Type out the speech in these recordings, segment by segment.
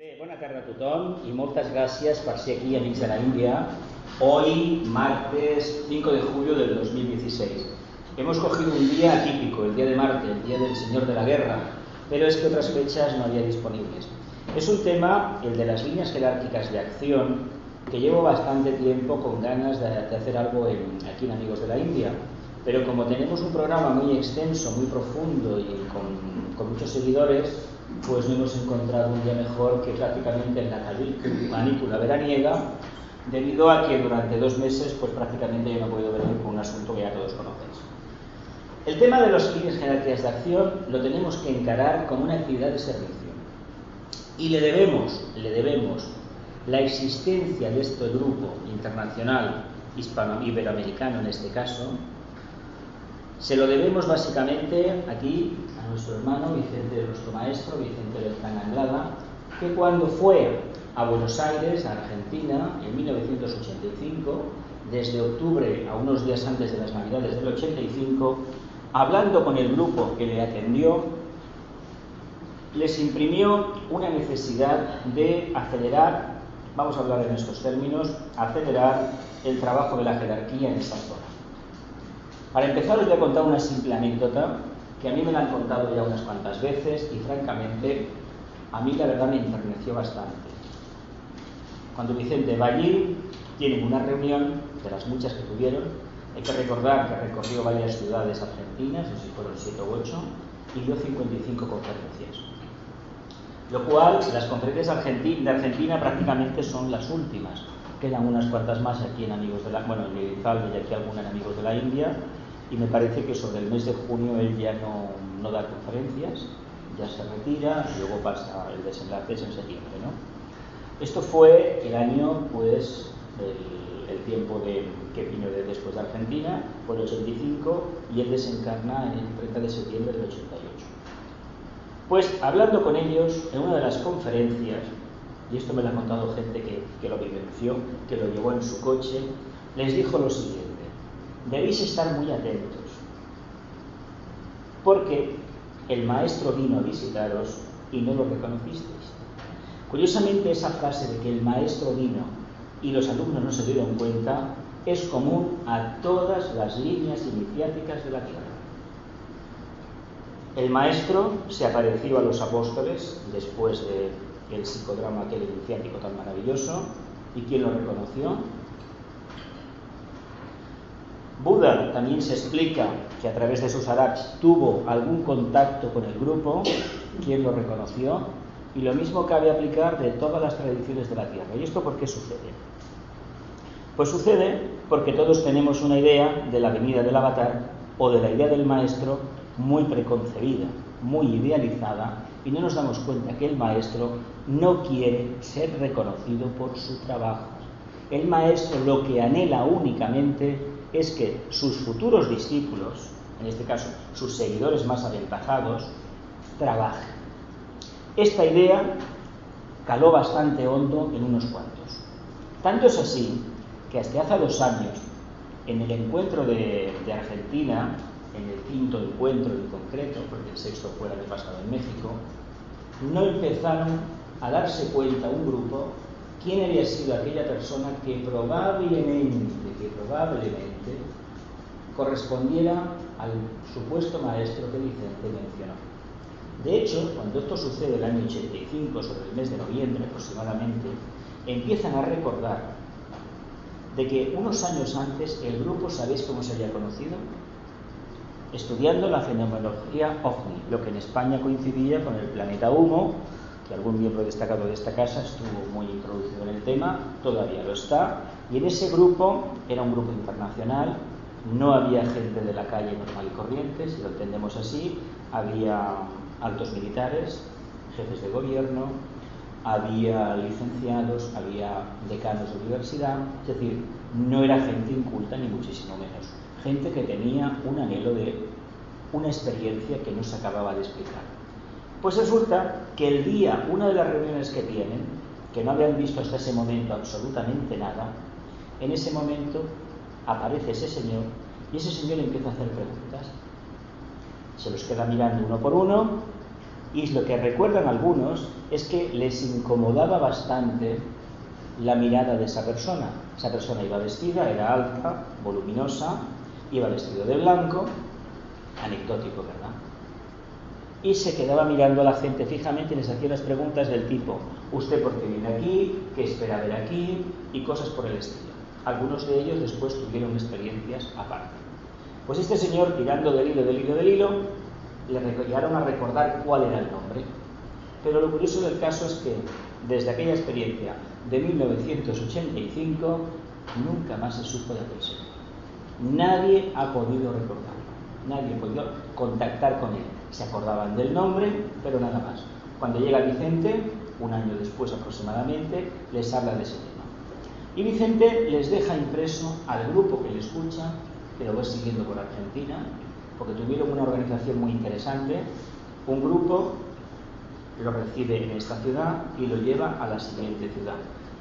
Bé, bona tarda a tothom y muchas gracias por ser aquí, amics de la India. Hoy, martes 5 de julio del 2016. Hemos cogido un día atípico, el día de Marte, el día del Señor de la Guerra, pero es que otras fechas no había disponibles. Es un tema, el de las líneas jerárquicas de acción, que llevo bastante tiempo con ganas de hacer algo aquí en Amigos de la India, pero como tenemos un programa muy extenso, muy profundo y con muchos seguidores, pues no hemos encontrado un día mejor que prácticamente en la canícula veraniega, debido a que durante 2 meses pues prácticamente yo no he podido venir con un asunto que ya todos conocéis. El tema de las líneas jerárquicas de acción lo tenemos que encarar como una actividad de servicio y le debemos la existencia de este grupo internacional hispano-iberoamericano en este caso. Se lo debemos básicamente aquí a nuestro hermano Vicente, nuestro maestro Vicente Beltrán Anglada, que cuando fue a Buenos Aires, a Argentina, en 1985, desde octubre a unos días antes de las Navidades del 85, hablando con el grupo que le atendió, les imprimió una necesidad de acelerar, vamos a hablar en estos términos, acelerar el trabajo de la jerarquía en esa zona. Para empezar os voy a contar una simple anécdota que a mí me la han contado ya unas cuantas veces y francamente a mí la verdad me enterneció bastante. Cuando Vicente va allí, tienen una reunión de las muchas que tuvieron. Hay que recordar que recorrió varias ciudades argentinas, no sé si fueron 7 u 8, y dio 55 conferencias. Lo cual, las conferencias de Argentina prácticamente son las últimas. Quedan unas cuantas más aquí en Amigos de la... Bueno, en Elizalde y aquí alguna en Amigos de la India, y me parece que sobre el mes de junio él ya no da conferencias, ya se retira y luego pasa el desenlace en septiembre, ¿no? Esto fue el año, pues, el tiempo que vino después de Argentina, fue el 85, y él desencarna el 30 de septiembre del 88. Pues, hablando con ellos, en una de las conferencias, y esto me lo ha contado gente que lo vivenció, que lo llevó en su coche, les dijo lo siguiente: debéis estar muy atentos, porque el maestro vino a visitaros y no lo reconocisteis. Curiosamente, esa frase de que el maestro vino y los alumnos no se dieron cuenta es común a todas las líneas iniciáticas de la Tierra. El maestro se apareció a los apóstoles después del psicodrama aquel iniciático tan maravilloso, ¿y quién lo reconoció? Buda también se explica que a través de sus arats tuvo algún contacto con el grupo, ¿quién lo reconoció? Y lo mismo cabe aplicar de todas las tradiciones de la Tierra. ¿Y esto por qué sucede? Pues sucede porque todos tenemos una idea de la venida del avatar o de la idea del maestro muy preconcebida, muy idealizada, y no nos damos cuenta que el maestro no quiere ser reconocido por su trabajo. El maestro lo que anhela únicamente es que sus futuros discípulos, en este caso sus seguidores más aventajados, trabajen. Esta idea caló bastante hondo en unos cuantos. Tanto es así que hasta hace 2 años, en el encuentro de Argentina, en el 5º encuentro en concreto, porque el 6º fue el año pasado en México, no empezaron a darse cuenta un grupo quién había sido aquella persona que probablemente correspondiera al supuesto maestro que Vicente mencionó. De hecho, cuando esto sucede el año 85, sobre el mes de noviembre aproximadamente, empiezan a recordar de que unos años antes el grupo, ¿sabéis cómo se había conocido? Estudiando la fenomenología OVNI, lo que en España coincidía con el planeta Humo, que algún miembro destacado de esta casa estuvo muy introducido en el tema, todavía lo está, y en ese grupo, era un grupo internacional, no había gente de la calle normal y corriente, si lo entendemos así, había altos militares, jefes de gobierno, había licenciados, había decanos de universidad, es decir, no era gente inculta ni muchísimo menos, gente que tenía un anhelo de una experiencia que no se acababa de explicar. Pues resulta que el día, una de las reuniones que tienen, que no habían visto hasta ese momento absolutamente nada, en ese momento aparece ese señor y ese señor empieza a hacer preguntas. Se los queda mirando uno por uno Y lo que recuerdan algunos es que les incomodaba bastante la mirada de esa persona. Esa persona iba vestida, era alta, voluminosa, iba vestido de blanco, anecdótico, ¿verdad? Y se quedaba mirando a la gente fijamente y les hacía las preguntas del tipo: ¿usted por qué viene aquí? ¿Qué espera ver aquí? Y cosas por el estilo. Algunos de ellos después tuvieron experiencias aparte. Pues este señor, tirando del hilo, le llegaron a recordar cuál era el nombre. Pero lo curioso del caso es que desde aquella experiencia de 1985 nunca más se supo de aquel señor. Nadie ha podido recordarlo, nadie ha podido contactar con él. Se acordaban del nombre, pero nada más. Cuando llega Vicente, un año después aproximadamente, les habla de ese tema. Y Vicente les deja impreso al grupo que le escucha, que lo va siguiendo por Argentina, porque tuvieron una organización muy interesante. Un grupo lo recibe en esta ciudad y lo lleva a la siguiente ciudad.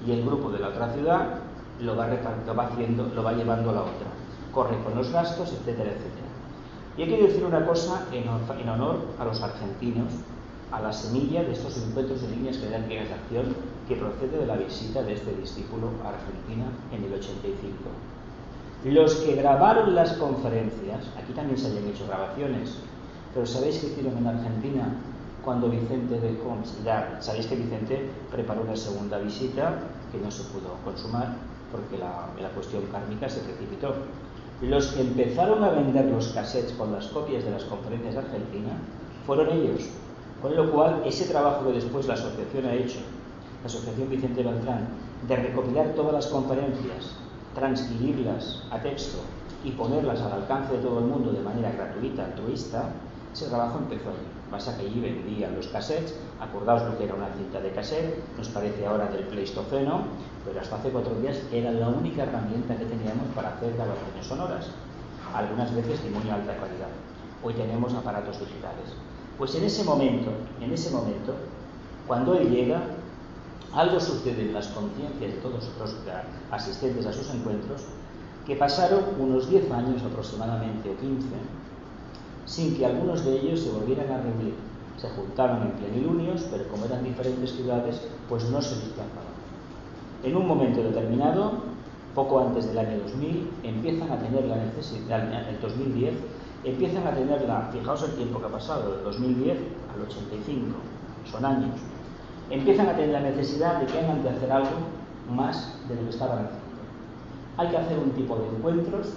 Y el grupo de la otra ciudad lo va llevando a la otra. Corre con los gastos, etcétera, etcétera. Y hay que decir una cosa en honor a los argentinos, a la semilla de estos encuentros de líneas jerárquicas de acción que procede de la visita de este discípulo a Argentina en el 85. Los que grabaron las conferencias, aquí también se habían hecho grabaciones, pero ¿sabéis qué hicieron en Argentina cuando Vicente dejó? Ya sabéis que Vicente preparó una segunda visita que no se pudo consumar porque la cuestión kármica se precipitó. Los que empezaron a vender los cassettes con las copias de las conferencias de Argentina fueron ellos, con lo cual ese trabajo que después la asociación ha hecho, la asociación Vicente Beltrán, de recopilar todas las conferencias, transcribirlas a texto y ponerlas al alcance de todo el mundo de manera gratuita, altruista, ese trabajo empezó allí. Pasa que allí vendían los cassettes, acordaos lo que era una cinta de cassette, nos parece ahora del Pleistoceno, pero hasta hace 4 días era la única herramienta que teníamos para hacer grabaciones sonoras, algunas veces de muy alta calidad. Hoy tenemos aparatos digitales. Pues en ese momento, cuando él llega, algo sucede en las conciencias de todos los asistentes a sus encuentros, que pasaron unos 10 años aproximadamente o 15, sin que algunos de ellos se volvieran a reunir. Se juntaron en plenilunios, pero como eran diferentes ciudades, pues no se desplazaban. En un momento determinado, poco antes del año 2000, empiezan a tener la necesidad, el 2010, empiezan a tenerla, fijaos el tiempo que ha pasado, del 2010 al 85, son años, empiezan a tener la necesidad de que hagan de hacer algo más de lo que estaban haciendo. Hay que hacer un tipo de encuentros,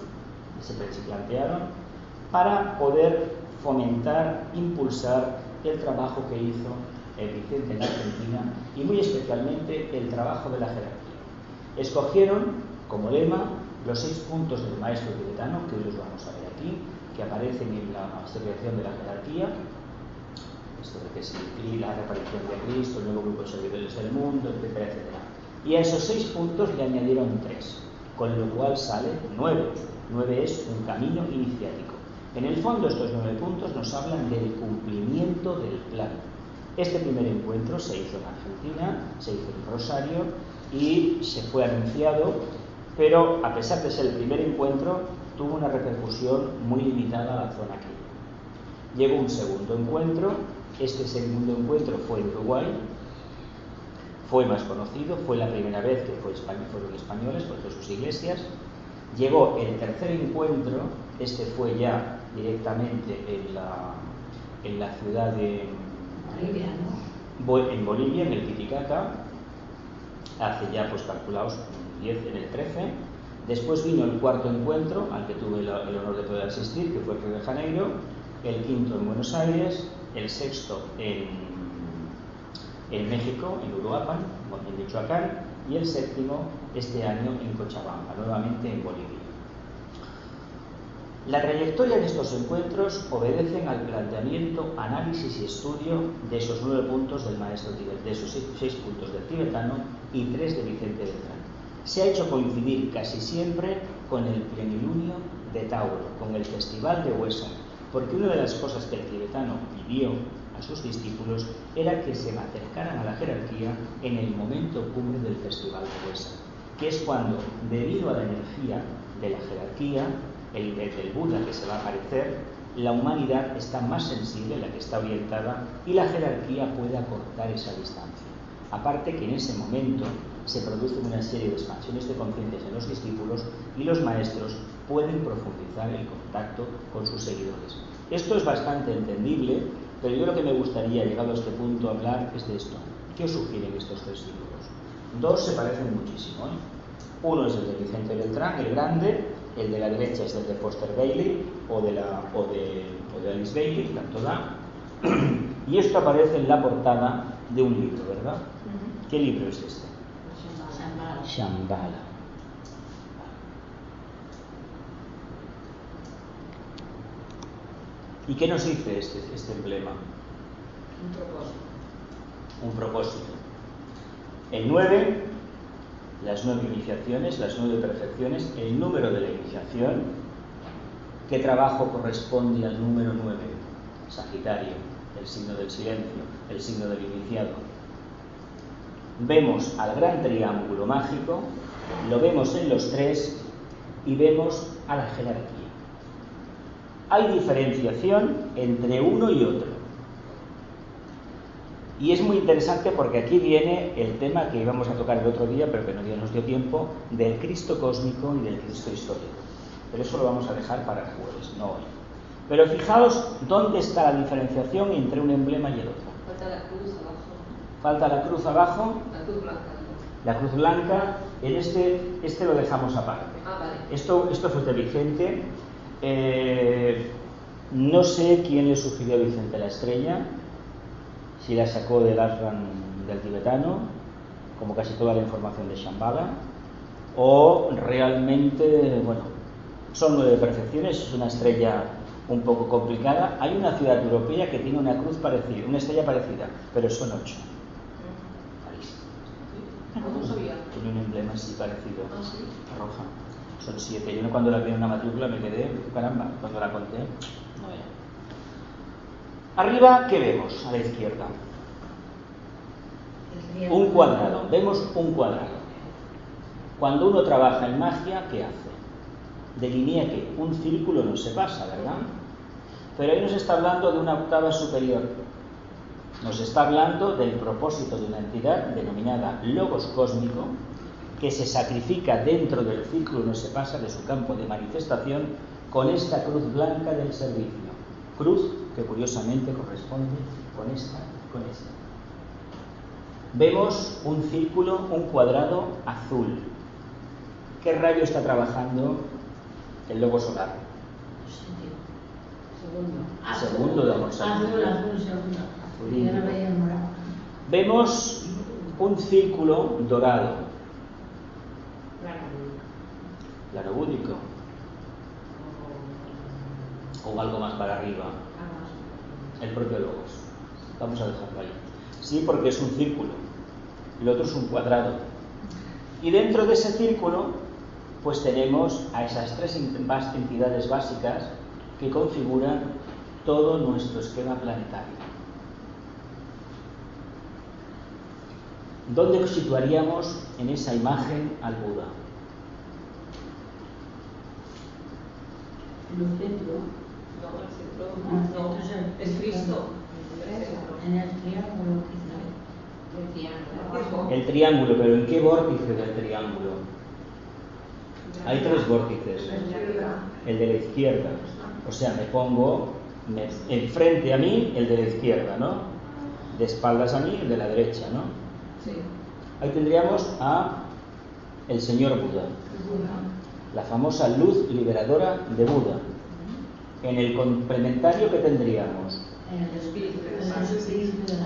que se plantearon, para poder fomentar, impulsar el trabajo que hizo el Vicente en Argentina y muy especialmente el trabajo de la jerarquía. Escogieron como lema los 6 puntos del maestro tibetano, que hoy los vamos a ver aquí, que aparecen en la explicación de la jerarquía, esto de que es la reaparición de Cristo, el nuevo grupo de servidores del mundo, etcétera, etcétera. Y a esos 6 puntos le añadieron 3, con lo cual sale 9. 9 es un camino iniciático. En el fondo, estos 9 puntos nos hablan del cumplimiento del plan. Este primer encuentro se hizo en Argentina, se hizo en Rosario y se fue anunciado, pero a pesar de ser el primer encuentro, tuvo una repercusión muy limitada a la zona que llegó un segundo encuentro. Este segundo encuentro fue en Uruguay, fue más conocido, fue la primera vez que fueron españoles, por sus iglesias. Llegó el tercer encuentro, este fue ya directamente en la ciudad de Bolivia, ¿no? En Bolivia, en el Titicaca, hace ya, pues calculaos, en el 13. Después vino el cuarto encuentro, al que tuve el honor de poder asistir, que fue en Río de Janeiro, el quinto en Buenos Aires, el sexto en México, en Uruapan, en Michoacán, y el séptimo este año en Cochabamba, nuevamente en Bolivia. La trayectoria de estos encuentros obedecen al planteamiento, análisis y estudio de esos 9 puntos del maestro tibetano, de esos 6 puntos del tibetano y 3 de Vicente Beltrán. Se ha hecho coincidir casi siempre con el plenilunio de Tauro, con el festival de Huesa, porque una de las cosas que el tibetano pidió a sus discípulos era que se acercaran a la jerarquía en el momento cumbre del festival de Huesa, que es cuando, debido a la energía de la jerarquía, del Buda que se va a aparecer, la humanidad está más sensible, la que está orientada, y la jerarquía puede acortar esa distancia. Aparte que en ese momento se producen una serie de expansiones de conciencias en los discípulos y los maestros pueden profundizar el contacto con sus seguidores. Esto es bastante entendible, pero yo lo que me gustaría, llegado a este punto, hablar es de esto. ¿Qué os sugieren estos tres libros? Dos se parecen muchísimo, Uno es el de Vicente Beltrán, el grande, el de la derecha es el de Foster Bailey o de Alice Bailey, tanto da. Y esto aparece en la portada de un libro, ¿verdad? ¿Qué libro es este? Shambhala. ¿Y qué nos dice este emblema? Un propósito. El 9, las 9 iniciaciones, las 9 perfecciones, el número de la iniciación. ¿Qué trabajo corresponde al número 9? Sagitario, el signo del silencio, el signo del iniciado. Vemos al gran triángulo mágico, lo vemos en los tres y vemos a la jerarquía. Hay diferenciación entre uno y otro. Y es muy interesante porque aquí viene el tema que íbamos a tocar el otro día, pero que no nos dio tiempo, del Cristo cósmico y del Cristo histórico. Pero eso lo vamos a dejar para el jueves, no hoy. Pero fijaos dónde está la diferenciación entre un emblema y el otro. Falta la cruz abajo. Falta la cruz abajo. La cruz blanca. La cruz blanca, en este lo dejamos aparte. Vale. Esto fue de Vicente. No sé quién le sugirió a Vicente la estrella, si la sacó del ashram del tibetano, como casi toda la información de Shambhala, o realmente, bueno, son 9 perfecciones, es una estrella un poco complicada. Hay una ciudad europea que tiene una cruz parecida, una estrella parecida, pero son 8. No sabía. Tiene un emblema así parecido, ¿Sí? roja. Son 7. Yo cuando la vi en una matrícula me quedé, caramba, cuando la conté, no era. Arriba, ¿qué vemos a la izquierda? Un cuadrado. Vemos un cuadrado. Cuando uno trabaja en magia, ¿qué hace? Delinea que un círculo no se pasa, ¿verdad? Pero ahí nos está hablando de una octava superior. Nos está hablando del propósito de una entidad denominada Logos Cósmico, que se sacrifica dentro del círculo no se pasa de su campo de manifestación con esta cruz blanca del servicio. Cruz que curiosamente corresponde con esta. Vemos un círculo, un cuadrado azul. ¿Qué rayo está trabajando el logo solar? Segundo de amor. Vemos un círculo dorado. Claro, búdico. O algo más para arriba. El propio logos. Vamos a dejarlo ahí. Sí, porque es un círculo. El otro es un cuadrado. Y dentro de ese círculo, pues tenemos a esas 3 entidades básicas que configuran todo nuestro esquema planetario. ¿Dónde situaríamos en esa imagen al Buda? En el centro. No, es Cristo. En el triángulo. El triángulo, pero ¿en qué vórtice del triángulo? Hay 3 vórtices. El de la izquierda. O sea, me pongo enfrente a mí el de la izquierda, ¿no? De espaldas a mí el de la derecha, ¿no? Sí. Ahí tendríamos a el señor Buda. La famosa luz liberadora de Buda. En el complementario, ¿qué tendríamos? El espíritu.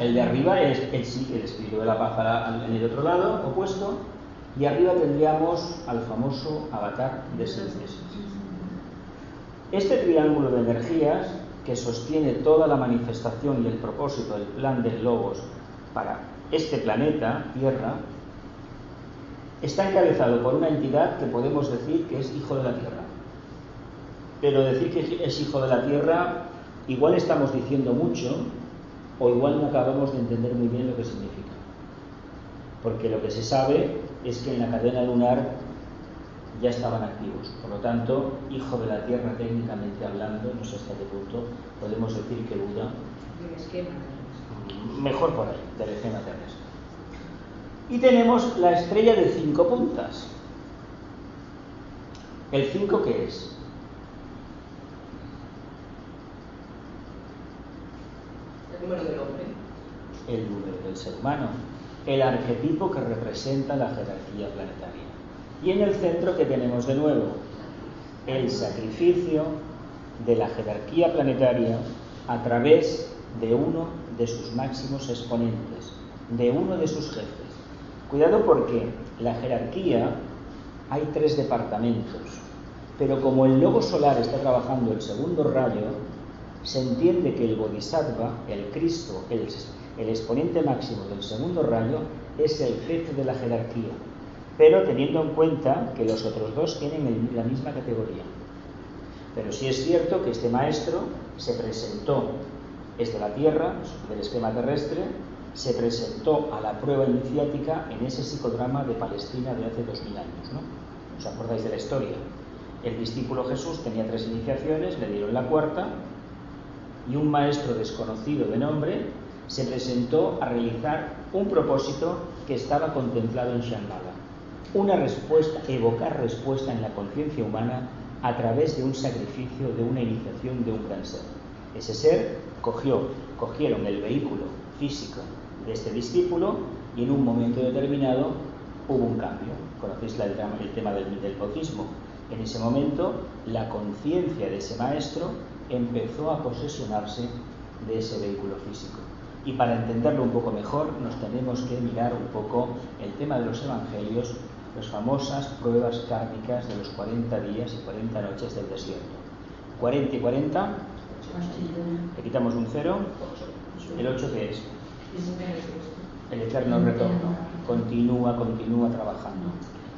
El de arriba es el espíritu de la paz en el otro lado, opuesto, y arriba tendríamos al famoso avatar de Síntesis. Este triángulo de energías que sostiene toda la manifestación y el propósito del plan del Logos para este planeta, Tierra, está encabezado por una entidad que podemos decir que es hijo de la Tierra. Pero decir que es hijo de la Tierra, igual estamos diciendo mucho, o igual no acabamos de entender muy bien lo que significa. Porque lo que se sabe es que en la cadena lunar ya estaban activos. Por lo tanto, hijo de la tierra técnicamente hablando, no sé hasta qué punto podemos decir que Buda, mejor por ahí, del esquema terrestre. Y tenemos la estrella de 5 puntas. ¿El 5 qué es? El número del hombre. El número del ser humano. El arquetipo que representa la jerarquía planetaria. Y en el centro, ¿qué tenemos de nuevo? El sacrificio de la jerarquía planetaria a través de uno de sus máximos exponentes, de uno de sus jefes. Cuidado porque la jerarquía hay 3 departamentos, pero como el logo solar está trabajando el segundo rayo, se entiende que el Bodhisattva, el Cristo, el exponente máximo del segundo rayo, es el jefe de la jerarquía, pero teniendo en cuenta que los otros 2 tienen la misma categoría. Pero sí es cierto que este maestro se presentó desde la Tierra, del esquema terrestre, se presentó a la prueba iniciática en ese psicodrama de Palestina de hace 2000 años, ¿no? ¿Os acordáis de la historia? El discípulo Jesús tenía 3 iniciaciones, le dieron la 4ª, y un maestro desconocido de nombre se presentó a realizar un propósito que estaba contemplado en Shambhala. Una respuesta, evocar respuesta en la conciencia humana a través de un sacrificio, de una iniciación de un gran ser. Ese ser cogieron el vehículo físico de este discípulo y en un momento determinado hubo un cambio. Conocéis el tema del bautismo. En ese momento la conciencia de ese maestro empezó a posesionarse de ese vehículo físico. Y para entenderlo un poco mejor nos tenemos que mirar un poco el tema de los evangelios, las famosas pruebas kármicas de los 40 días y 40 noches del desierto. 40 y 40, le quitamos un 0, el 8 ¿qué es? El eterno retorno. Continúa trabajando.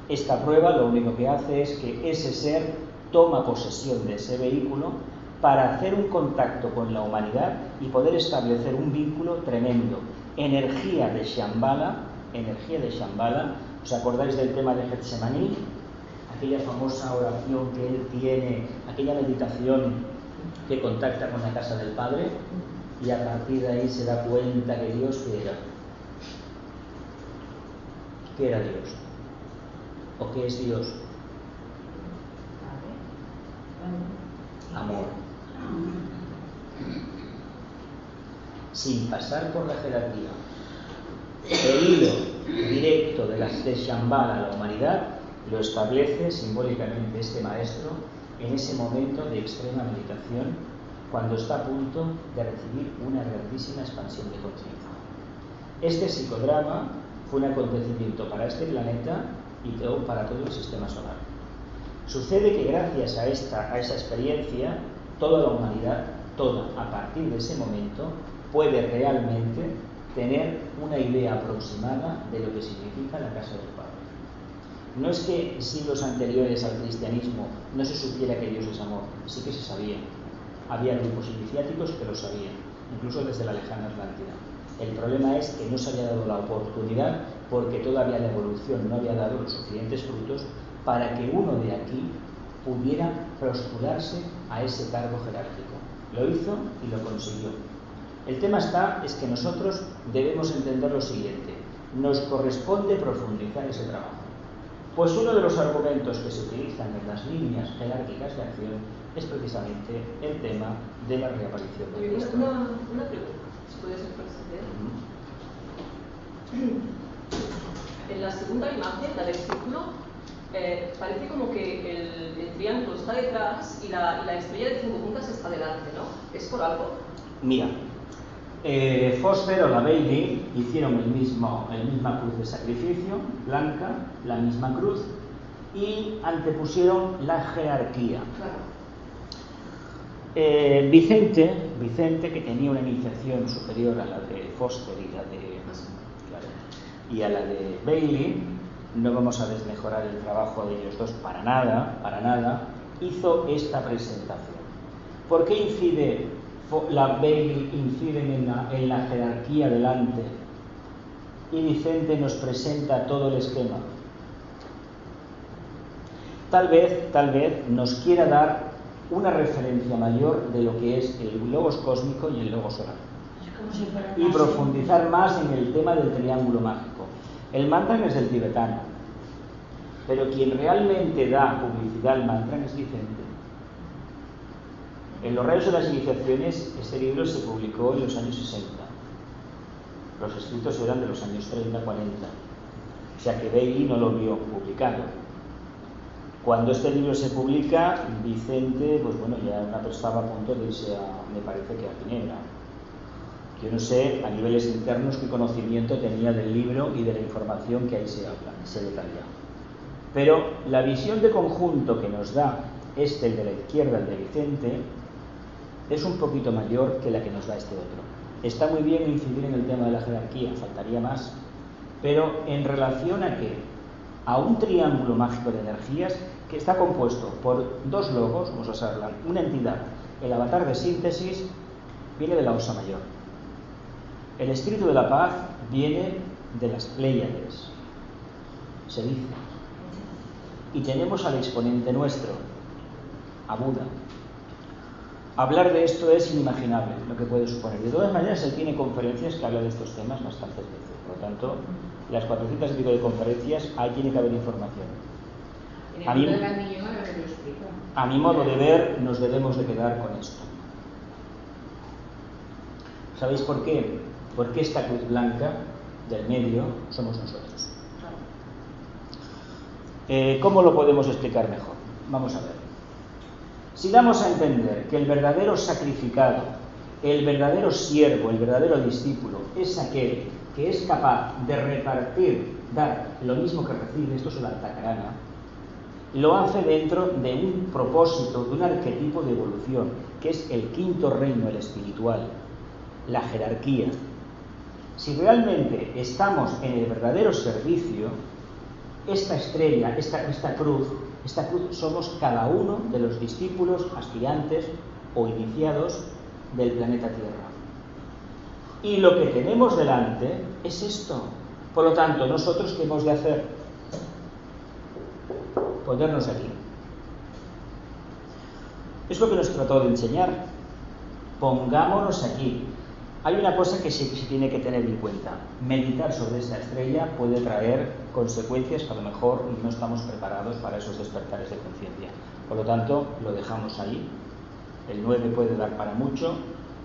Esta prueba lo único que hace es que ese ser toma posesión de ese vehículo para hacer un contacto con la humanidad y poder establecer un vínculo tremendo. Energía de Shambhala. ¿Os acordáis del tema de Getsemaní? Aquella famosa oración que él tiene, aquella meditación que contacta con la casa del Padre, y a partir de ahí se da cuenta que Dios, ¿qué era? ¿Qué era Dios? ¿O qué es Dios? Amor. Sin pasar por la jerarquía. El hilo directo de Shambhala a la humanidad lo establece simbólicamente este maestro en ese momento de extrema meditación, cuando está a punto de recibir una grandísima expansión de conciencia. Este psicodrama fue un acontecimiento para este planeta y para todo el sistema solar. Sucede que gracias a esa experiencia, toda la humanidad, a partir de ese momento, puede realmente tener una idea aproximada de lo que significa la casa del Padre. No es que en siglos anteriores al cristianismo no se supiera que Dios es amor, sí que se sabía. Había grupos iniciáticos que lo sabían, incluso desde la lejana Atlántida. El problema es que no se había dado la oportunidad porque todavía la evolución no había dado los suficientes frutos para que uno de aquí pudiera postularse a ese cargo jerárquico. Lo hizo y lo consiguió. El tema es que nosotros debemos entender lo siguiente: nos corresponde profundizar ese trabajo. Pues uno de los argumentos que se utilizan en las líneas jerárquicas de acción es precisamente el tema de la reaparición de Cristo. Una pregunta, si puede ser proceder. En la segunda imagen, la del círculo, parece como que el triángulo está detrás y la estrella de 5 puntas está delante, ¿no? ¿Es por algo? Mira, Foster o la Bailey hicieron la misma cruz de sacrificio, blanca, la misma cruz, y antepusieron la jerarquía. Claro. Vicente, que tenía una iniciación superior a la de Foster y a la de Bailey, no vamos a desmejorar el trabajo de ellos dos para nada, hizo esta presentación. ¿Por qué la Bailey inciden en la jerarquía delante y Vicente nos presenta todo el esquema? tal vez nos quiera dar una referencia mayor de lo que es el logos cósmico y el logos solar. Y profundizar más en el tema del triángulo mágico. El mantra es del tibetano, pero quien realmente da publicidad al mantra es Vicente. En los rayos de las iniciaciones, este libro se publicó en los años 60. Los escritos eran de los años 30, 40. O sea que Bailey no lo vio publicado. Cuando este libro se publica, Vicente, pues bueno, ya estaba a punto de irse me parece que a Ginebra. Yo no sé a niveles internos qué conocimiento tenía del libro y de la información que ahí se habla, se detalla. Pero la visión de conjunto que nos da el de la izquierda, el de Vicente, es un poquito mayor que la que nos da este otro. Está muy bien incidir en el tema de la jerarquía, faltaría más, pero en relación a qué? A un triángulo mágico de energías que está compuesto por dos logos, vamos a saberla, una entidad, el avatar de síntesis, viene de la Osa Mayor. El espíritu de la paz viene de las Pléyades, se dice. Y tenemos al exponente nuestro, a Buda. Hablar de esto es inimaginable, lo que puede suponer. De todas maneras, él tiene conferencias que hablan de estos temas bastantes veces. Por lo tanto, las 400 y pico de conferencias, ahí tiene que haber información. A mi modo de ver, nos debemos de quedar con esto. ¿Sabéis por qué? Porque esta cruz blanca del medio somos nosotros. ¿Cómo lo podemos explicar mejor? Vamos a ver. Si damos a entender que el verdadero sacrificado, el verdadero siervo, el verdadero discípulo, es aquel que es capaz de repartir, dar lo mismo que recibe, esto es el Altacarana, lo hace dentro de un propósito, de un arquetipo de evolución, que es el quinto reino, el espiritual, la jerarquía. Si realmente estamos en el verdadero servicio, esta estrella, esta cruz somos cada uno de los discípulos, aspirantes o iniciados del planeta Tierra. Y lo que tenemos delante es esto. Por lo tanto, nosotros, ¿qué hemos de hacer? Ponernos aquí. Es lo que nos trató de enseñar. Pongámonos aquí. Hay una cosa que se tiene que tener en cuenta. Meditar sobre esta estrella puede traer consecuencias que a lo mejor no estamos preparados para esos despertares de conciencia. Por lo tanto, lo dejamos ahí. El 9 puede dar para mucho,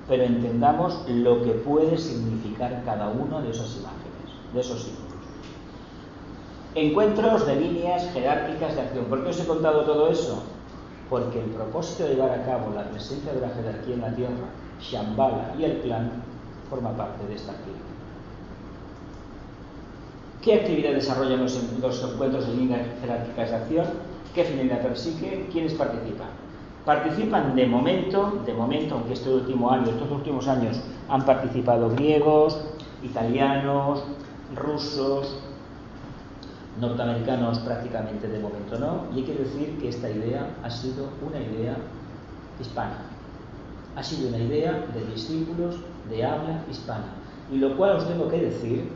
pero entendamos lo que puede significar cada una de esas imágenes, de esos símbolos. Encuentros de líneas jerárquicas de acción. ¿Por qué os he contado todo eso? Porque el propósito de llevar a cabo la presencia de la jerarquía en la Tierra, Shambhala y el clan, forma parte de esta actividad. ¿Qué actividad desarrollan los encuentros de líneas jerárquicas de acción? ¿Qué finalidad persigue? ¿Quiénes participan? Participan de momento, aunque estos últimos años han participado griegos, italianos, rusos, norteamericanos prácticamente de momento no, y hay que decir que esta idea ha sido una idea hispana, ha sido una idea de discípulos de habla hispana, y lo cual os tengo que decir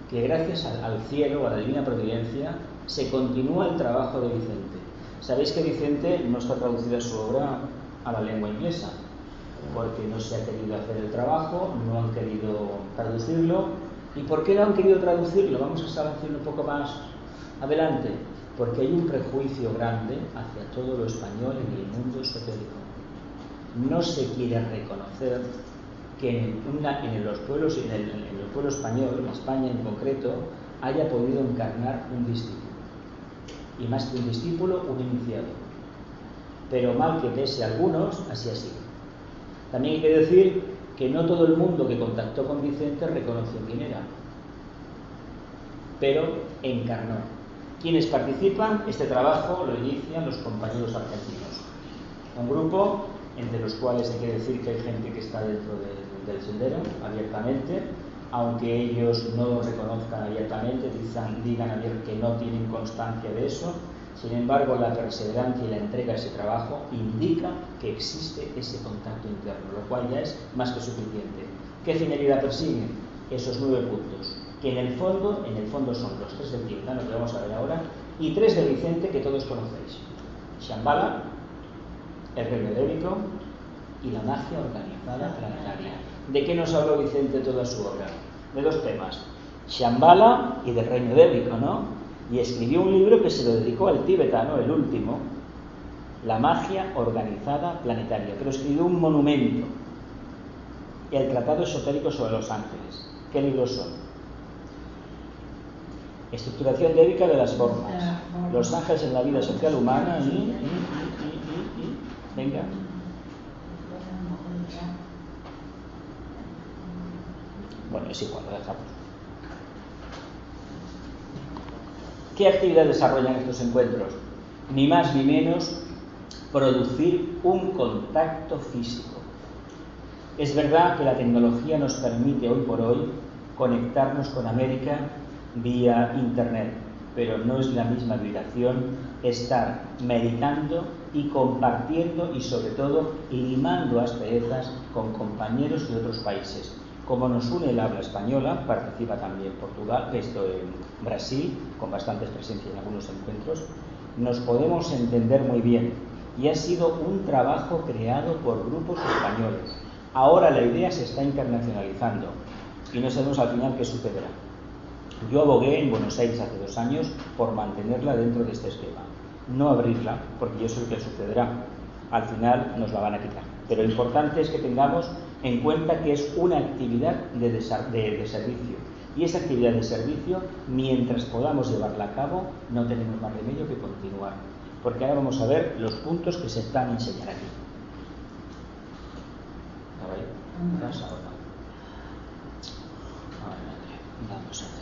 que gracias al cielo, a la divina providencia, se continúa el trabajo de Vicente. Sabéis que Vicente no está traducida su obra a la lengua inglesa, porque no se ha querido hacer el trabajo, no han querido traducirlo. ¿Y por qué no han querido traducirlo? Vamos a estar haciendo un poco más adelante, porque hay un prejuicio grande hacia todo lo español en el mundo esotérico. No se quiere reconocer que en el pueblo español, en España en concreto, haya podido encarnar un discípulo. Y más que un discípulo, un iniciado. Pero mal que pese a algunos, así ha sido. También hay que decir que no todo el mundo que contactó con Vicente reconoció quién era, pero encarnó. ¿Quiénes participan? Este trabajo lo inician los compañeros argentinos. Un grupo entre los cuales hay que decir que hay gente que está dentro del sendero abiertamente, aunque ellos no lo reconozcan abiertamente, digan que no tienen constancia de eso. Sin embargo, la perseverancia y la entrega a ese trabajo indica que existe ese contacto interno, lo cual ya es más que suficiente. ¿Qué finalidad persiguen? Esos 9 puntos, que en el fondo son los 3 del tibetano que vamos a ver ahora y 3 de Vicente que todos conocéis. Shambhala, el reino edénico y la magia organizada planetaria. ¿De qué nos habló Vicente toda su obra? De dos temas, Shambhala y del reino edénico, ¿no? Y escribió un libro que se lo dedicó al tibetano, el último, la magia organizada planetaria, pero escribió un monumento, el Tratado Esotérico sobre los Ángeles. ¿Qué libros son? Estructuración teórica de las formas, los ángeles en la vida social humana venga. Bueno, es igual, lo dejamos. ¿Qué actividad desarrollan estos encuentros? Ni más ni menos producir un contacto físico. Es verdad que la tecnología nos permite hoy por hoy conectarnos con América vía internet, pero no es la misma vibración estar meditando y compartiendo y sobre todo limando asperezas con compañeros de otros países. Como nos une el habla española, participa también Portugal, en Brasil, con bastantes presencias en algunos encuentros, nos podemos entender muy bien y ha sido un trabajo creado por grupos españoles. Ahora la idea se está internacionalizando y no sabemos al final qué sucederá. Yo abogué en Buenos Aires hace 2 años por mantenerla dentro de este esquema, no abrirla, porque yo sé lo que sucederá. Al final nos la van a quitar. Pero lo importante es que tengamos en cuenta que es una actividad de servicio. Y esa actividad de servicio, mientras podamos llevarla a cabo, no tenemos más remedio que continuar. Porque ahora vamos a ver los puntos que se están a enseñar aquí. Vamos a ver. Vamos a ver.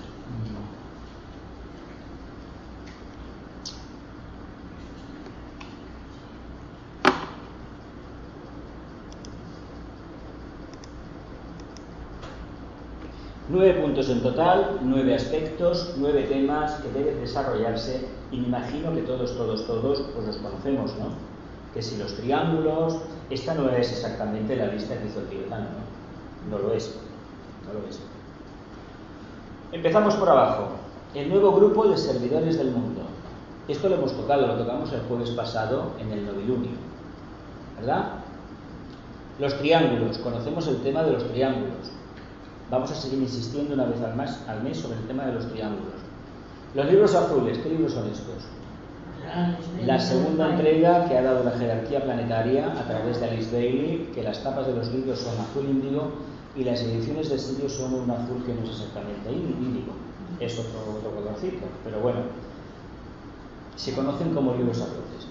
9 puntos en total, 9 aspectos, 9 temas que deben desarrollarse y me imagino que todos pues los conocemos, ¿no? Que si los triángulos, esta no es exactamente la lista que hizo el tibetano, ¿no? No lo es. Empezamos por abajo. El nuevo grupo de servidores del mundo. Esto lo hemos tocado, lo tocamos el jueves pasado en el novilunio, ¿verdad? Los triángulos, conocemos el tema de los triángulos. Vamos a seguir insistiendo una vez al mes sobre el tema de los triángulos. Los libros azules, ¿qué libros son estos? La segunda entrega que ha dado la jerarquía planetaria a través de Alice Bailey, que las tapas de los libros son azul índigo y las ediciones de estudio son un azul que no es exactamente índigo, es otro colorcito, pero bueno, se conocen como libros azules.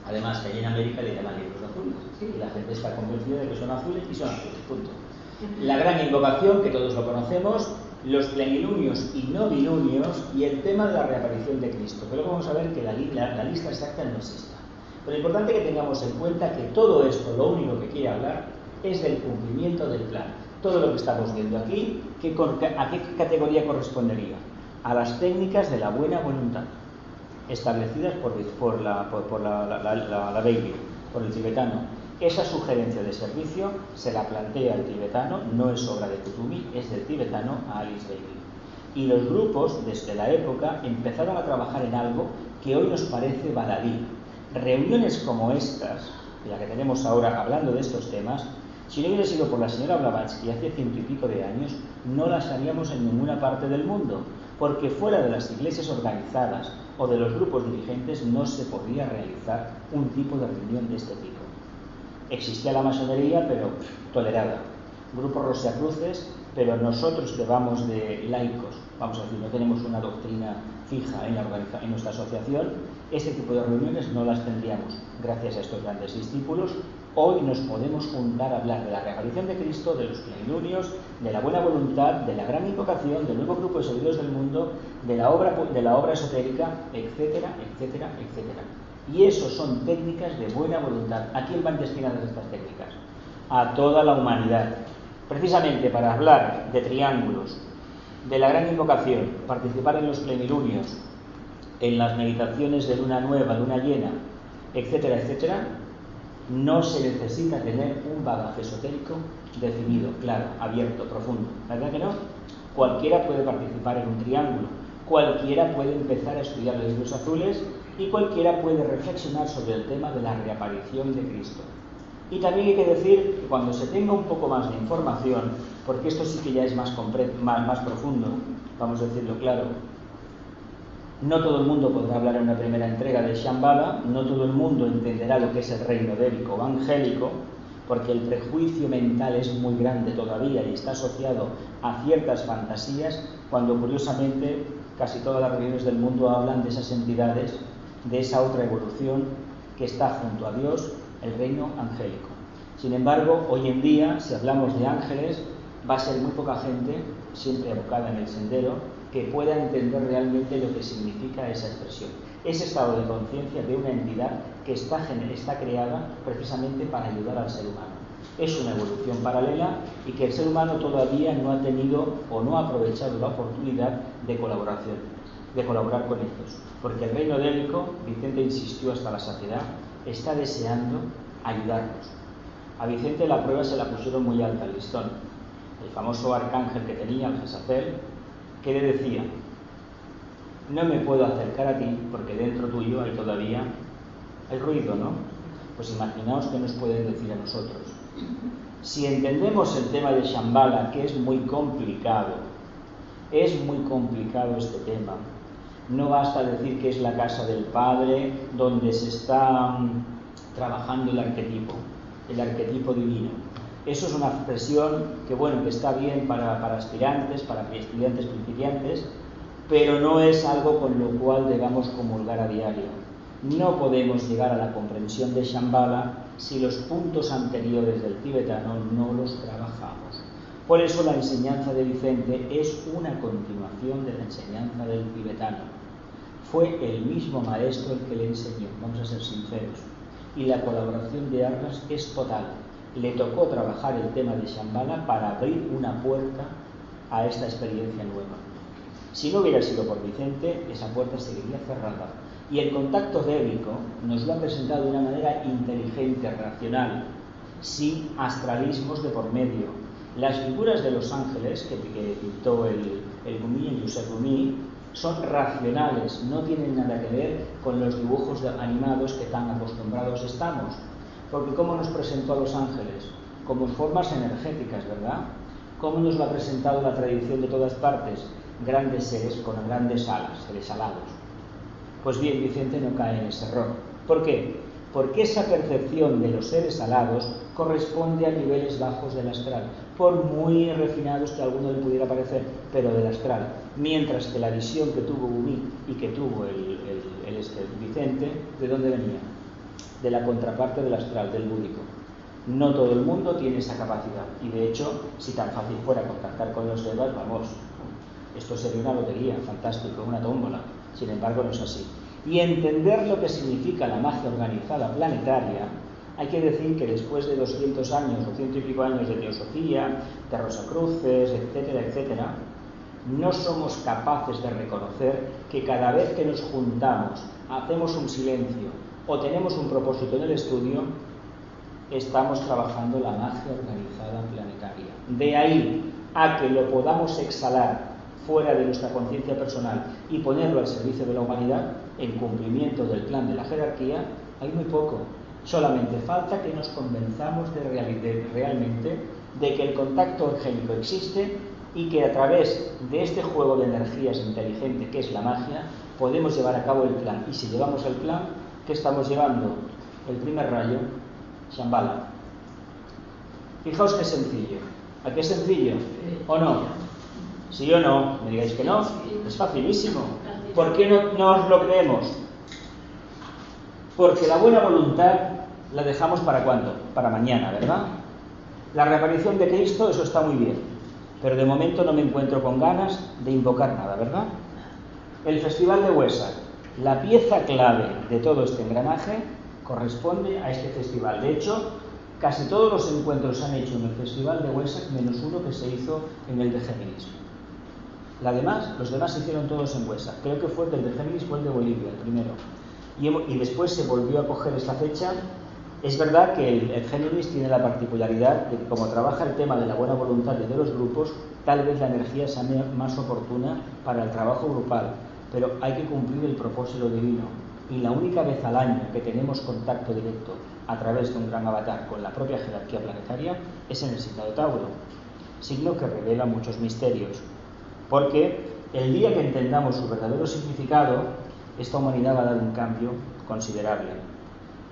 Además, que allí en América le llaman libros azules, ¿sí? Y la gente está convencida de que son azules y son azules, punto. La gran invocación, que todos lo conocemos, los plenilunios y novilunios y el tema de la reaparición de Cristo. Pero luego vamos a ver que la lista exacta no es esta. Pero lo importante es que tengamos en cuenta que todo esto, lo único que quiere hablar es del cumplimiento del plan. Todo lo que estamos viendo aquí, ¿a qué categoría correspondería? A las técnicas de la buena voluntad, establecidas por la Bailey, por el tibetano. Esa sugerencia de servicio se la plantea el tibetano, no es obra de Kutumi, es del tibetano a Alice Bailey. Y los grupos, desde la época, empezaron a trabajar en algo que hoy nos parece baladí. Reuniones como estas, la que tenemos ahora hablando de estos temas, si no hubiera sido por la señora Blavatsky hace 100 y pico de años, no las haríamos en ninguna parte del mundo, porque fuera de las iglesias organizadas o de los grupos dirigentes no se podía realizar un tipo de reunión de este tipo. Existía la masonería, pero tolerada. Grupos rosacruces, pero nosotros que vamos de laicos, vamos a decir, no tenemos una doctrina fija en nuestra asociación, este tipo de reuniones no las tendríamos. Gracias a estos grandes discípulos, hoy nos podemos juntar a hablar de la reaparición de Cristo, de los plenilunios, de la buena voluntad, de la gran invocación, del nuevo grupo de servidores del mundo, de la obra esotérica, etcétera, etcétera, etcétera. Y eso son técnicas de buena voluntad. ¿A quién van destinadas estas técnicas? A toda la humanidad. Precisamente para hablar de triángulos, de la gran invocación, participar en los plenilunios, en las meditaciones de luna nueva, luna llena, etcétera, etcétera, no se necesita tener un bagaje esotérico definido, claro, abierto, profundo. ¿Verdad que no? Cualquiera puede participar en un triángulo, cualquiera puede empezar a estudiar los libros azules y cualquiera puede reflexionar sobre el tema de la reaparición de Cristo. Y también hay que decir que cuando se tenga un poco más de información, porque esto sí que ya es más profundo, vamos a decirlo claro, no todo el mundo podrá hablar en una primera entrega de Shambhala, no todo el mundo entenderá lo que es el reino débico o angélico, porque el prejuicio mental es muy grande todavía y está asociado a ciertas fantasías, cuando curiosamente casi todas las religiones del mundo hablan de esas entidades, de esa otra evolución que está junto a Dios, el reino angélico. Sin embargo, hoy en día, si hablamos de ángeles, va a ser muy poca gente, siempre abocada en el sendero, que pueda entender realmente lo que significa esa expresión. Ese estado de conciencia de una entidad que está creada precisamente para ayudar al ser humano. Es una evolución paralela y que el ser humano todavía no ha tenido o no ha aprovechado la oportunidad de colaboración, de colaborar con ellos. Porque el reino débico, Vicente insistió hasta la saciedad, está deseando ayudarnos. A Vicente la prueba se la pusieron muy alta, el listón. El famoso arcángel que tenía, el Jezazel, que le decía: no me puedo acercar a ti porque dentro tuyo hay todavía el ruido, ¿no? Pues imaginaos qué nos pueden decir a nosotros. Si entendemos el tema de Shambhala, que es muy complicado este tema, no basta decir que es la casa del Padre donde se está trabajando el arquetipo divino. Eso es una expresión que, bueno, que está bien para aspirantes, para estudiantes principiantes, pero no es algo con lo cual debamos comulgar a diario. No podemos llegar a la comprensión de Shambhala si los puntos anteriores del tibetano no los trabajamos. Por eso la enseñanza de Vicente es una continuación de la enseñanza del tibetano. Fue el mismo maestro el que le enseñó, vamos a ser sinceros, y la colaboración de Arras es total. Le tocó trabajar el tema de Shambhala para abrir una puerta a esta experiencia nueva. Si no hubiera sido por Vicente, esa puerta seguiría cerrada. Y el contacto débico nos lo ha presentado de una manera inteligente, racional, sin astralismos de por medio. Las figuras de los ángeles que pintó el Rumi, el Josep Rumi, son racionales, no tienen nada que ver con los dibujos animados que tan acostumbrados estamos. Porque ¿cómo nos presentó a los ángeles? Como formas energéticas, ¿verdad? ¿Cómo nos lo ha presentado la tradición de todas partes? Grandes seres con grandes alas, seres alados. Pues bien, Vicente no cae en ese error. ¿Por qué? Porque esa percepción de los seres alados corresponde a niveles bajos del astral, por muy refinados que a alguno le pudiera parecer, pero del astral. Mientras que la visión que tuvo Rumi y que tuvo Vicente, ¿de dónde venía? De la contraparte del astral, del búdico. No todo el mundo tiene esa capacidad, y de hecho, si tan fácil fuera contactar con los devas, vamos, esto sería una lotería, fantástico, una tómbola. Sin embargo, no es así. Y entender lo que significa la magia organizada planetaria, hay que decir que después de 200 años, 200 y pico años de teosofía, de Rosacruces, etcétera, etcétera, no somos capaces de reconocer que cada vez que nos juntamos, hacemos un silencio o tenemos un propósito en el estudio, estamos trabajando la magia organizada planetaria. De ahí a que lo podamos exhalar fuera de nuestra conciencia personal y ponerlo al servicio de la humanidad, en cumplimiento del plan de la jerarquía, hay muy poco. Solamente falta que nos convenzamos realmente de que el contacto angélico existe y que a través de este juego de energías inteligente que es la magia, podemos llevar a cabo el plan. Y si llevamos el plan, ¿qué estamos llevando? El primer rayo, Shambhala. Fijaos qué sencillo. ¿A qué sencillo? ¿O no? ¿Sí o no? ¿Me digáis que no? Es facilísimo. ¿Por qué no os lo creemos? Porque la buena voluntad la dejamos ¿para cuándo? Para mañana, ¿verdad? La reaparición de Cristo, eso está muy bien. Pero de momento no me encuentro con ganas de invocar nada, ¿verdad? El Festival de Huesa, la pieza clave de todo este engranaje, corresponde a este festival. De hecho, casi todos los encuentros se han hecho en el Festival de Huesa, menos uno que se hizo en el de Géminis. Los demás se hicieron todos en Huesa. Creo que fue el de Géminis, fue el de Bolivia, el primero. Y después se volvió a coger esta fecha. Es verdad que el Géminis tiene la particularidad de que, como trabaja el tema de la buena voluntad de los grupos, tal vez la energía sea más oportuna para el trabajo grupal, pero hay que cumplir el propósito divino. y la única vez al año que tenemos contacto directo a través de un gran avatar con la propia jerarquía planetaria es en el signo de Tauro, signo que revela muchos misterios, porque el día que entendamos su verdadero significado, esta humanidad va a dar un cambio considerable.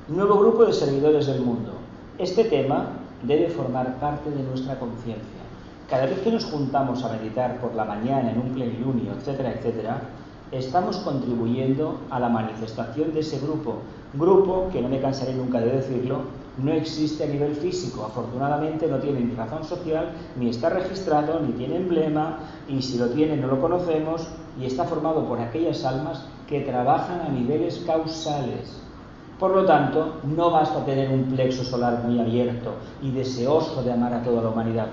Nuevo grupo de servidores del mundo. Este tema debe formar parte de nuestra conciencia. Cada vez que nos juntamos a meditar por la mañana en un plenilunio, etcétera, etcétera, estamos contribuyendo a la manifestación de ese grupo que, no me cansaré nunca de decirlo, no existe a nivel físico. Afortunadamente no tiene ni razón social, ni está registrado, ni tiene emblema, y si lo tiene no lo conocemos, y está formado por aquellas almas que trabajan a niveles causales. Por lo tanto, no basta tener un plexo solar muy abierto y deseoso de amar a toda la humanidad.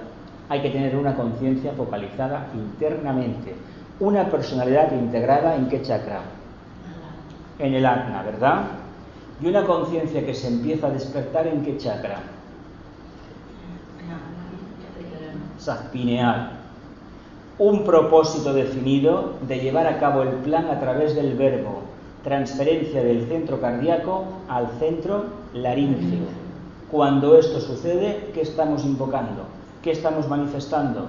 Hay que tener una conciencia focalizada internamente, una personalidad integrada ¿en qué chakra? En el Ajna, ¿verdad? Y una conciencia que se empieza a despertar ¿en qué chakra? Pineal. Un propósito definido de llevar a cabo el plan a través del verbo, transferencia del centro cardíaco al centro laríngeo. Cuando esto sucede, ¿qué estamos invocando? ¿Qué estamos manifestando?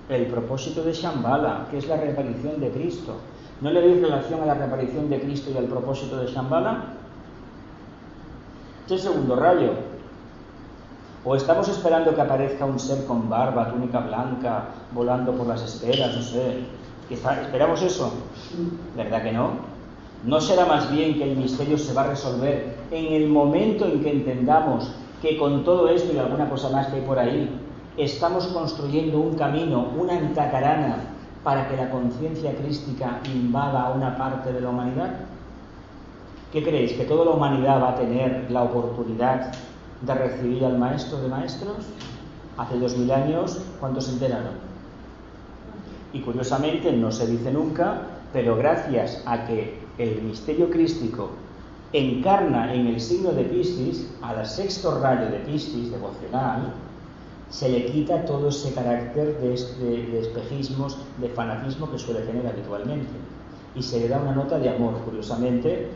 El propósito de Shambhala, que es la reaparición de Cristo. ¿No le veis relación a la reaparición de Cristo y al propósito de Shambhala? Es el segundo rayo. ¿O estamos esperando que aparezca un ser con barba, túnica blanca, volando por las esferas, no sé? ¿Esperamos eso? ¿Verdad que no? ¿No será más bien que el misterio se va a resolver en el momento en que entendamos que con todo esto y alguna cosa más que hay por ahí, estamos construyendo un camino, una antacarana, para que la conciencia crística invada a una parte de la humanidad? ¿Qué creéis? ¿Que toda la humanidad va a tener la oportunidad de recibir al maestro de maestros? Hace 2000 años, ¿cuántos se enteraron? Y curiosamente, no se dice nunca, pero gracias a que el misterio crístico encarna en el signo de Piscis, al sexto rayo de Piscis, devocional, se le quita todo ese carácter de espejismos, de fanatismo que suele tener habitualmente. Y se le da una nota de amor. Curiosamente,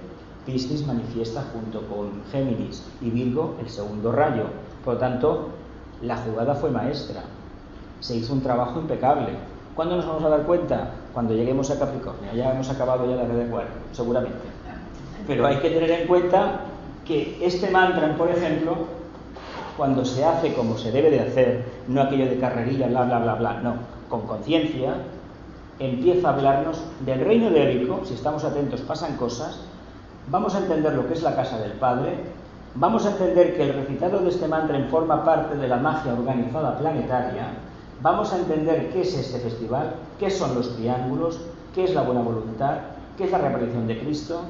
Piscis manifiesta junto con Géminis y Virgo el segundo rayo. Por lo tanto, la jugada fue maestra. Se hizo un trabajo impecable. ¿Cuándo nos vamos a dar cuenta? Cuando lleguemos a Capricornio. Ya hemos acabado ya la red de Acuario, seguramente. Pero hay que tener en cuenta que este mantra, por ejemplo, cuando se hace como se debe de hacer, no aquello de carrerilla, bla, bla, bla, bla, no, con conciencia, empieza a hablarnos del reino edérico. Si estamos atentos pasan cosas, vamos a entender lo que es la casa del Padre, vamos a entender que el recitado de este mantra forma parte de la magia organizada planetaria, vamos a entender qué es este festival, qué son los triángulos, qué es la buena voluntad, qué es la reaparición de Cristo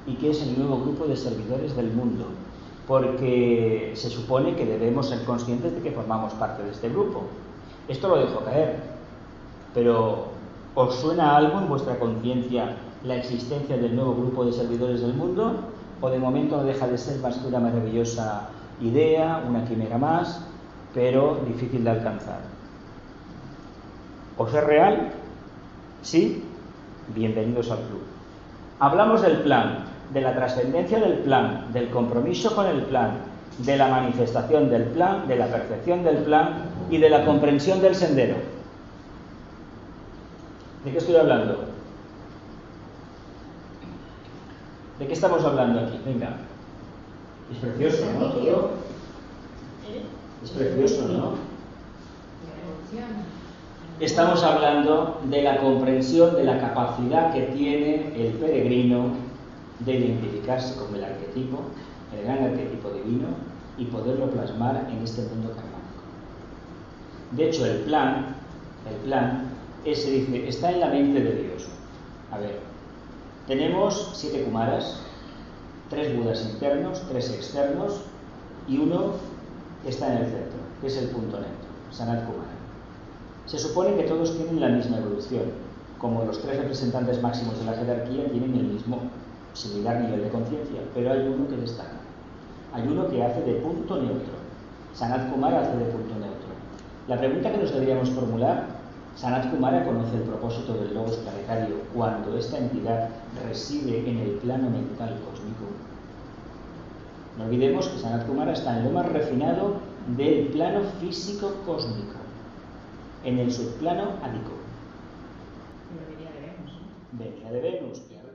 y qué es el nuevo grupo de servidores del mundo. Porque se supone que debemos ser conscientes de que formamos parte de este grupo. Esto lo dejo caer, pero ¿os suena algo en vuestra conciencia la existencia del nuevo grupo de servidores del mundo? ¿O de momento no deja de ser más que una maravillosa idea, una quimera más, pero difícil de alcanzar? ¿Os es real? ¿Sí? Bienvenidos al club. Hablamos del plan, de la trascendencia del plan, del compromiso con el plan, de la manifestación del plan, de la percepción del plan y de la comprensión del sendero. ¿De qué estoy hablando? ¿De qué estamos hablando aquí? Venga. Es precioso, ¿no? Todo. Es precioso, ¿no? Estamos hablando de la comprensión de la capacidad que tiene el peregrino de identificarse con el arquetipo, el gran arquetipo divino, y poderlo plasmar en este mundo karmático. De hecho, el plan se dice, está en la mente de Dios. A ver, tenemos 7 kumaras, 3 budas internos, 3 externos, y uno que está en el centro, que es el punto neutro, Sanat Kumara. Se supone que todos tienen la misma evolución, como los 3 representantes máximos de la jerarquía tienen el mismo similar nivel de conciencia, pero hay uno que destaca. Hay uno que hace de punto neutro. Sanat Kumara hace de punto neutro. La pregunta que nos deberíamos formular Sanat Kumara conoce el propósito del logos planetario cuando esta entidad reside en el plano mental cósmico. No olvidemos que Sanat Kumara está en lo más refinado del plano físico cósmico, en el subplano ádico. Pero venía de Venus, ¿no? Venía de Venus, claro.